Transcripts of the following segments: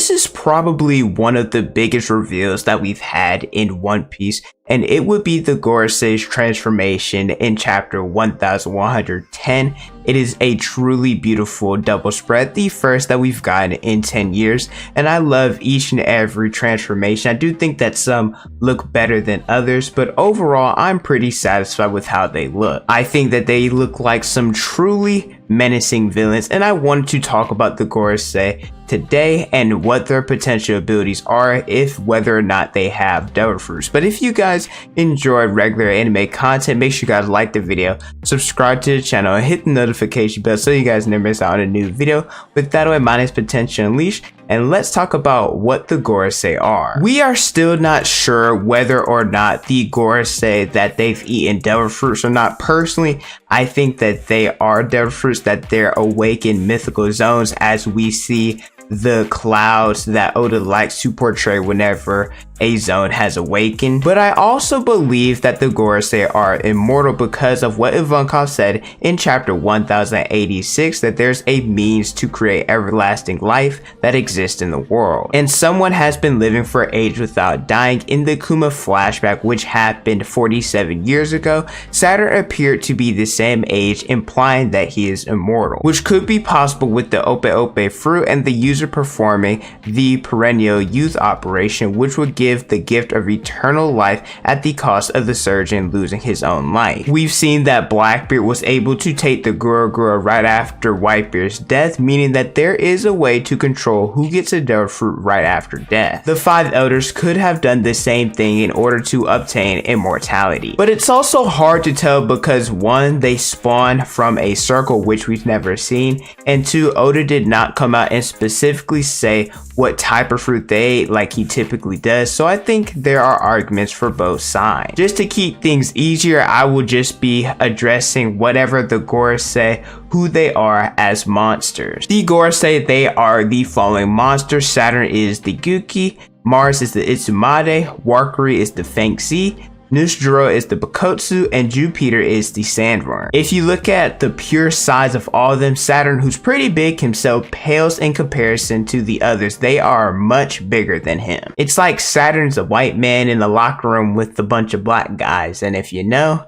this is probably one of the biggest reveals that we've had in One Piece, and it would be the Gorosei's transformation in chapter 1110. It is a truly beautiful double spread, the first that we've gotten in 10 years, and I love each and every transformation. I do think that some look better than others, but overall I'm pretty satisfied with how they look. I think that they look like some truly menacing villains, and I wanted to talk about the Gorosei today and what their potential abilities are, if whether or not they have devil fruits. But if you guys enjoyed regular anime content, make sure you guys like the video, subscribe to the channel, and hit the notification bell so you guys never miss out on a new video. With that away, my name is Potential Unleashed, and let's talk about what the Gorosei are. We are still not sure whether or not the Gorosei that they've eaten devil fruits or not. Personally, I think that they are devil fruits, that they're awakened mythical zones, as we see the clouds that Oda likes to portray whenever a zone has awakened. But I also believe that the Gorosei are immortal because of what Ivankov said in chapter 1086, that there's a means to create everlasting life that exists in the world. And someone has been living for ages without dying. In the Kuma flashback, which happened 47 years ago, Saturn appeared to be the same age, implying that he is immortal, which could be possible with the Ope Ope fruit and the user performing the perennial youth operation, which would give the gift of eternal life at the cost of the surgeon losing his own life. We've seen that Blackbeard was able to take the Gura right after Whitebeard's death, meaning that there is a way to control who gets a devil fruit right after death. The five elders could have done the same thing in order to obtain immortality. But it's also hard to tell because one, they spawn from a circle which we've never seen, and two, Oda did not come out and specifically say what type of fruit they ate like he typically does, so I think there are arguments for both sides. Just to keep things easier, I will just be addressing whatever the Gorosei, who they are as monsters. The Gorosei, they are the following monsters. Saturn is the Gyuki, Mars is the Itsumade, Warcury is the Fengxi, Nusjuro is the Bakotsu, and Jupiter is the Sandworm. If you look at the pure size of all of them, Saturn, who's pretty big himself, pales in comparison to the others. They are much bigger than him. It's like Saturn's a white man in the locker room with a bunch of black guys, and if you know,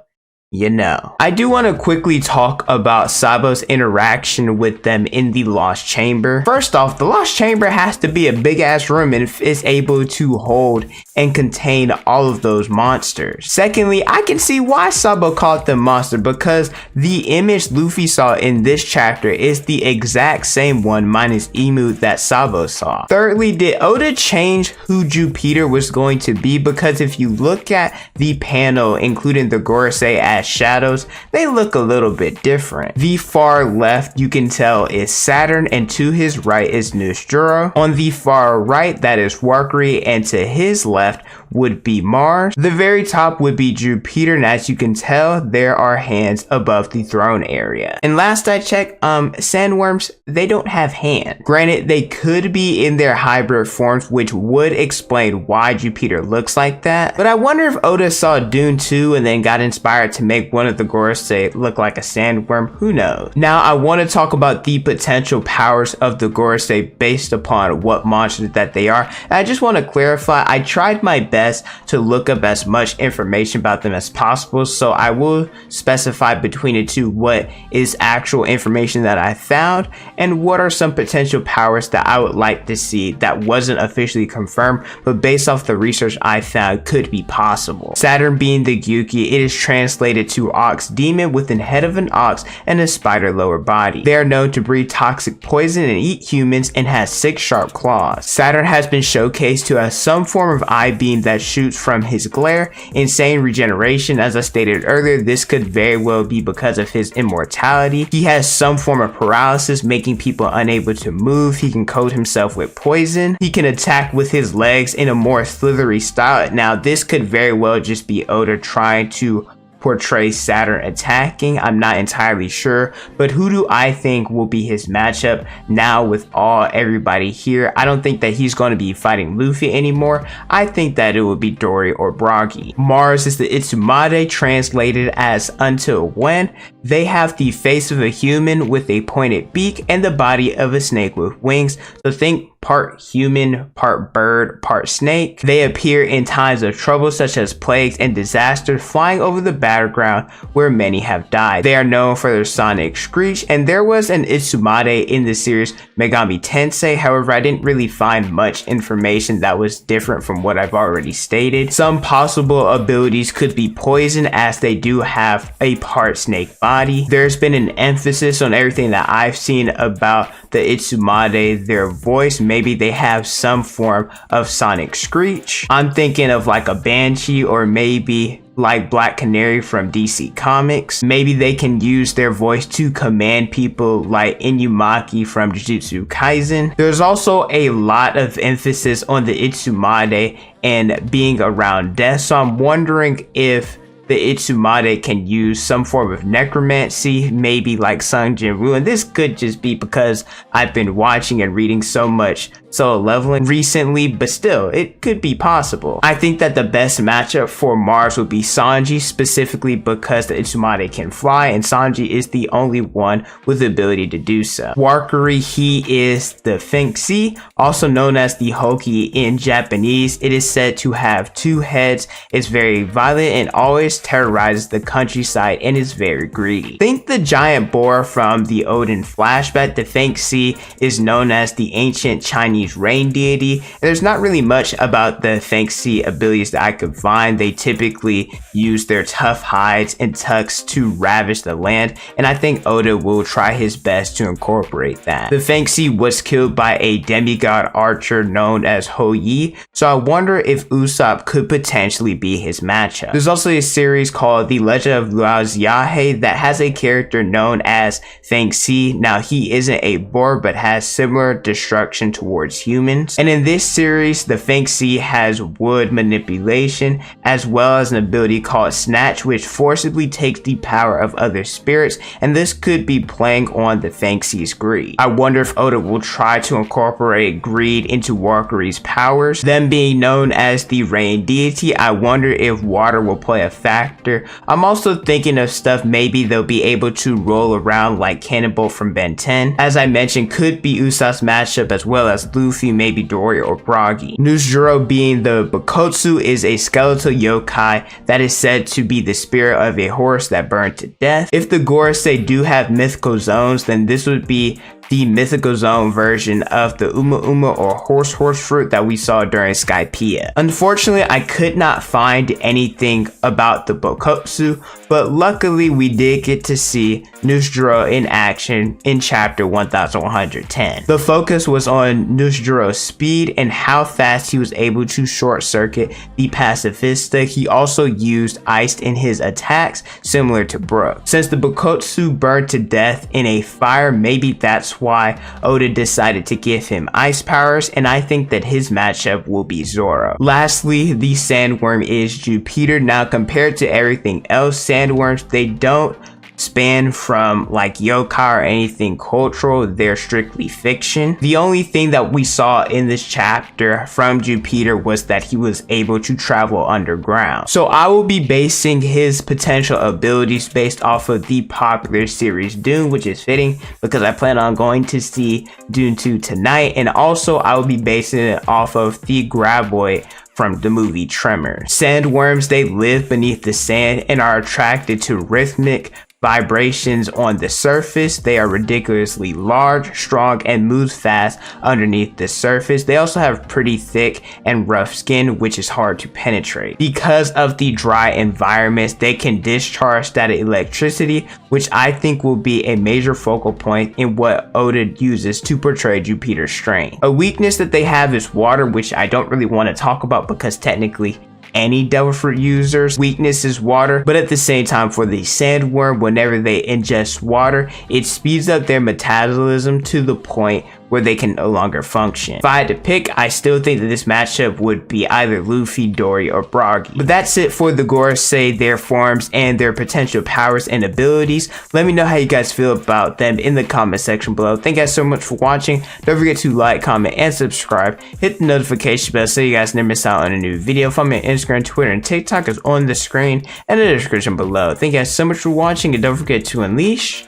you know. I do want to quickly talk about Sabo's interaction with them in the Lost Chamber. First off, the Lost Chamber has to be a big ass room and is able to hold and contain all of those monsters. Secondly, I can see why Sabo called them monster, because the image Luffy saw in this chapter is the exact same one minus Emu that Sabo saw. Thirdly, did Oda change who Jupiter was going to be? Because if you look at the panel, including the Gorosei as shadows, they look a little bit different. The far left, you can tell, is Saturn, and to his right is Nusjuro. On the far right, that is Warcury, and to his left would be Mars. The very top would be Jupiter, and as you can tell, there are hands above the throne area. And last I checked, sandworms, they don't have hands. Granted, they could be in their hybrid forms, which would explain why Jupiter looks like that, but I wonder if Oda saw Dune 2 and then got inspired to make one of the Gorosei look like a sandworm. Who knows? Now I want to talk about the potential powers of the Gorosei based upon what monsters that they are. And I just want to clarify, I tried my best to look up as much information about them as possible, so I will specify between the two what is actual information that I found and what are some potential powers that I would like to see that wasn't officially confirmed, but based off the research I found could be possible. Saturn being the Gyuki, it is translated to ox demon with an head of an ox and a spider lower body. They are known to breathe toxic poison and eat humans, and has 6 sharp claws. Saturn has been showcased to have some form of eye beam that shoots from his glare. Insane regeneration, as I stated earlier, this could very well be because of his immortality. He has some form of paralysis, making people unable to move. He can coat himself with poison. He can attack with his legs in a more slithery style. Now this could very well just be Oda trying to portray Saturn attacking. I'm not entirely sure, but who do I think will be his matchup now with everybody here? I don't think that he's going to be fighting Luffy anymore. I think that it will be Dory or Broggy. Mars is the Itsumade, translated as until when. They have the face of a human with a pointed beak and the body of a snake with wings. So think part human, part bird, part snake. They appear in times of trouble such as plagues and disasters, flying over the battleground where many have died. They are known for their sonic screech, and there was an Itsumade in the series Megami Tensei. However, I didn't really find much information that was different from what I've already stated. Some possible abilities could be poison, as they do have a part snake body. There's been an emphasis on everything that I've seen about the Itsumade, their voice. Maybe they have some form of sonic screech. I'm thinking of like a banshee, or maybe like Black Canary from DC Comics. Maybe they can use their voice to command people like Inumaki from Jujutsu Kaisen. There's also a lot of emphasis on the Itsumade and being around death, so I'm wondering if the Itsumade can use some form of necromancy, maybe like Sung Jinwoo, and this could just be because I've been watching and reading so much Solo Leveling recently, but still, it could be possible. I think that the best matchup for Mars would be Sanji, specifically because the Itsumade can fly, and Sanji is the only one with the ability to do so. Warcury, he is the Fengxi, also known as the Hoki in Japanese. It is said to have 2 heads, it's very violent and always terrorizes the countryside, and is very greedy. Think the giant boar from the Odin flashback. The Fengxi is known as the ancient Chinese rain deity. And there's not really much about the Fengxi abilities that I could find. They typically use their tough hides and tucks to ravish the land, and I think Oda will try his best to incorporate that. The Fengxi was killed by a demigod archer known as Ho Yi, so I wonder if Usopp could potentially be his matchup. There's also a series called The Legend of Luo Xiahe that has a character known as Fengxi. Now, he isn't a boar, but has similar destruction towards humans. And in this series, the Fengxi has wood manipulation, as well as an ability called Snatch, which forcibly takes the power of other spirits, and this could be playing on the Fengxi's greed. I wonder if Oda will try to incorporate greed into Warcury's powers. Them being known as the rain deity, I wonder if water will play a factor. I'm also thinking of stuff maybe they'll be able to roll around like Cannonball from Ben 10. As I mentioned, could be Usopp's matchup, as well as Luffy, maybe Dory or Broggy. Nusjuro, being the Bakotsu, is a skeletal yokai that is said to be the spirit of a horse that burned to death. If the Gorosei do have mythical zones, then this would be the mythical zone version of the Uma or horse fruit that we saw during Skypiea. Unfortunately, I could not find anything about the Bakotsu, but luckily we did get to see Nusjuro in action in chapter 1110. The focus was on Nusjuro's speed and how fast he was able to short circuit the pacifista. He also used ice in his attacks, similar to Brook. Since the Bakotsu burned to death in a fire, maybe that's why Oda decided to give him ice powers, and I think that his matchup will be Zoro. Lastly, the Sandworm is Jupiter. Now, compared to everything else, Sandworms, they don't span from like yokai or anything cultural, they're strictly fiction. The only thing that we saw in this chapter from Jupiter was that he was able to travel underground. So I will be basing his potential abilities based off of the popular series Dune, which is fitting because I plan on going to see Dune 2 tonight, and also I will be basing it off of the Graboid from the movie Tremors. Sandworms, they live beneath the sand and are attracted to rhythmic vibrations on the surface. They are ridiculously large, strong, and move fast underneath the surface. They also have pretty thick and rough skin, which is hard to penetrate. Because of the dry environments, they can discharge static electricity, which I think will be a major focal point in what Oda uses to portray Jupiter's strength. A weakness that they have is water, which I don't really want to talk about because technically any devil fruit users' weakness is water, but at the same time, for the Sandworm, whenever they ingest water, it speeds up their metabolism to the point where they can no longer function. If I had to pick, I still think that this matchup would be either Luffy, Dory, or Broggy. But that's it for the Gorosei, their forms, and their potential powers and abilities. Let me know how you guys feel about them in the comment section below. Thank you guys so much for watching. Don't forget to like, comment, and subscribe. Hit the notification bell so you guys never miss out on a new video. Follow me on Instagram, Twitter, and TikTok is on the screen and in the description below. Thank you guys so much for watching, and don't forget to unleash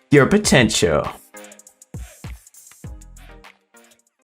your potential.